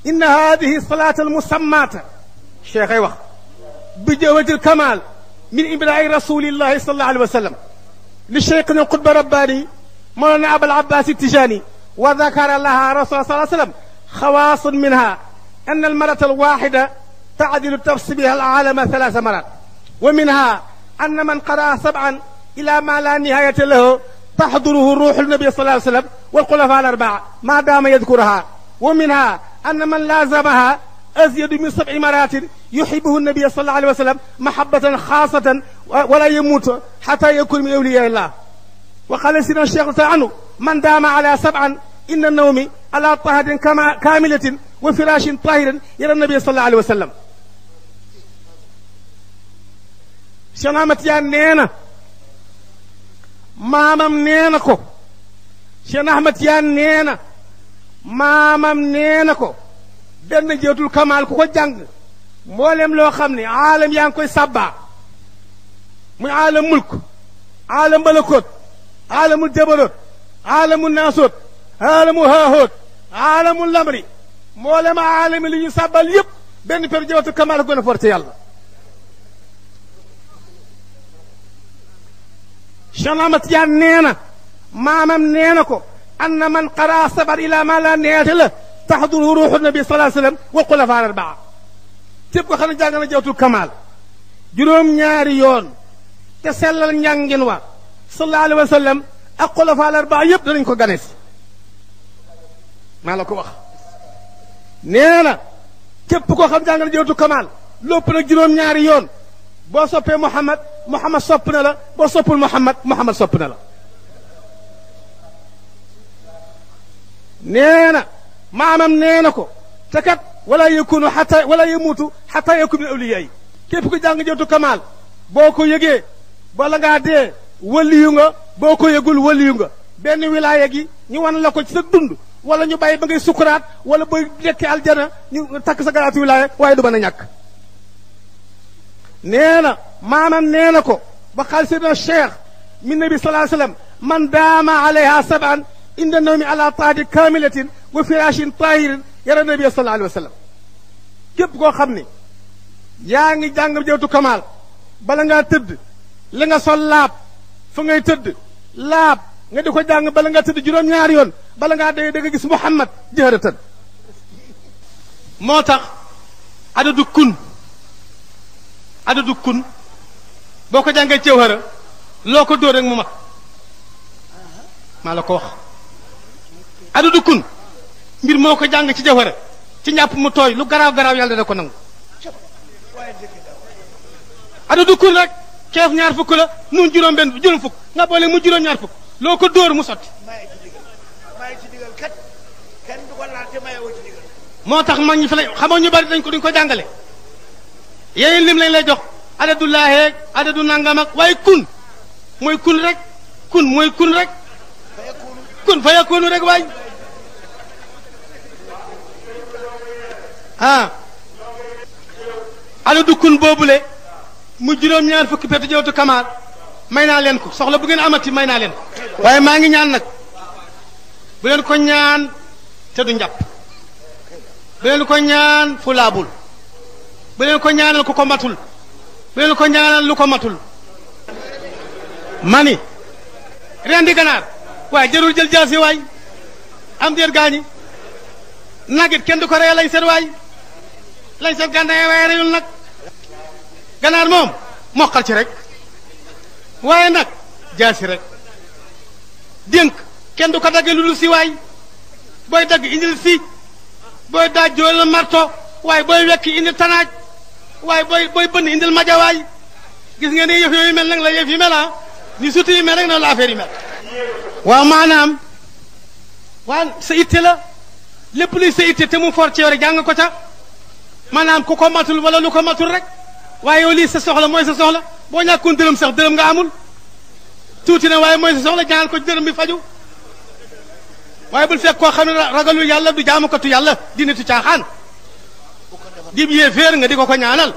إن هذه الصلاة المسماة شيخ وقت بجوة الكمال من إبراء رسول الله صلى الله عليه وسلم لشيخنا القطب رباني مولانا أبا العباس التجاني، وذكر لها رسول صلى الله عليه وسلم خواص منها أن المرة الواحدة تعدل تفسيرها العالم 3 مرات، ومنها أن من قرأ 7 إلى ما لا نهاية له تحضره روح النبي صلى الله عليه وسلم والخلفاء ال4 ما دام يذكرها، ومنها أن من لازمها أزيد من 7 مرات يحبه النبي صلى الله عليه وسلم محبة خاصة ولا يموت حتى يكون من أولياء الله. وقال سيدنا الشيخ عنه من دام على 7 إن النوم على طهر كاملة وفراش طاهر يرى النبي صلى الله عليه وسلم. شنامت يا نينا maamam nee na ko Cheikh Ahmad Tijaan nee na maamam nee na ko benn jeetul kamaal ku ko jàng mboolem loo xam ne aalam yaa ngi koy sabbaa muy aalam mulk aalam malakoot aalamul jabaroot aalamul naasoot aalamul haahoot aalamul lamri mboolem aalami li ñu sabbal yëpp benn per jeetul kamaal ko gën a forte yàlla. Cheikh Ahmad Tijaan nee na maamam nee na ko anna man qaraa 7 ila ma la nihayata la taxduruhu ruuxu nabi sallallahu alayhi wa sallam wal xulafaa al-4 képp ko xam ne jàng na jawtul kamaal juróom-ñaari yoon te sellal njàngin wa sallallahu alayhi wa sallam ak xulafaa al-4 yëpp danañ ko gane si maa la ko wax. nee na képp koo xam jàng na jawtul kamaal lépp nag juróom-ñaari yoon boo soppee Muhammad Muhammad sopp na la boo soppul Muhammad Muhammad sopp na la. nee na maamam nee na ko te kat wala yakunu xata wala yamuutu xata yakun min awliyaa yi képp ku jàng jawtu kamaal boo ko yëgee bala ngaa dee waliyu nga boo ko yëgul waliyu nga benn wilaaya gi ñu wan la ko ci sa dund wala ñu bàyyi ba ngay sukuraat wala booy dekkee aljana ñu takk sa garaatu wilaaya waaye du mën a ñàkk. nee na maamam nee na ko ba xaal seydina cheikh min nabi sallallahu alayhi wasallam man daama alayha 7 inda nawmi ala taati kamilatin wa firashin tahirin yara nabi sallallahu alayhi wasallam képp koo xam ne yaa ngi jàng jawtu kamaal bala ngaa tëdd li nga sol laab fa ngay tëdd laab nga di ko jàng bala ngaa tëdd juróom-ñaari yoon bala ngaa dee da nga gis Muhammad jaharatan. moo tax adadu kun boo ko jàngee Jawhara loo ko dóor rek mu mat maa la ko wax. adadu kun mbir moo ko jàng ci Jawhara ci njàpp mu tooy lu garaaw garaaw yàlla dana ko nangu. adadu kun rek keef 2 fukk la nun juróom fukk nga boole mu juróom 2 fukk loo ko dóor mu sotti. moo tax mag ñi fi lay xamoo ñu bari duñ ko jàngale. yéen lim lañ lay jox adadu laaheeg adadu nangam ak waaye kun mooy kun rek kun mooy kun rek kun fa yakunu rek waay. adadu kun boobule mu juróom-ñaar fukki petu jawtu kamaal may naa leen ko soxla bu ngeen amati may naa leen ko waaye maa ngi ñaan nag bu leen ko ñaan te du njàpp bu leen ko ñaan fu laabul bu leen ko ñaanal ku ko matul bu leen ko ñaanal lu ko matul. mani rendi ganaar waaye jarul jël jaasi waay am déet gaañi nagit kenn du ko rey lañ seet waay lañ seet gànnaay waaye reyul nag ganaar moom moqal ci rek waaye nag jaasi rek dénk kenn du ko dagge lu dul si waay booy dagg indil si booy daaj jool marto waaye booy wekki indil tanaaj waaye booy bënn indil maja waay gis ngeen ni yëf yooyu mel nag la yëf yi mel ni suti yi mel rek noonu la affaire yi mel. waaw maanaam waa sa itte la lépp luy sa itte te mu for ci yow rek jàng ko ca maanaam ku ko matul wala lu ko matul rek waaye yow lii sa soxla mooy sa soxla boo ñàkkoon dërëm sax dërëm nga amul tuuti na waaye mooy sa soxla jàngal ko dërëm bi faju waaye bul fekk koo xam ne ragalul yàlla du jaamukatu yàlla di nitu caaxaan di yéeféer nga di ko ñaanal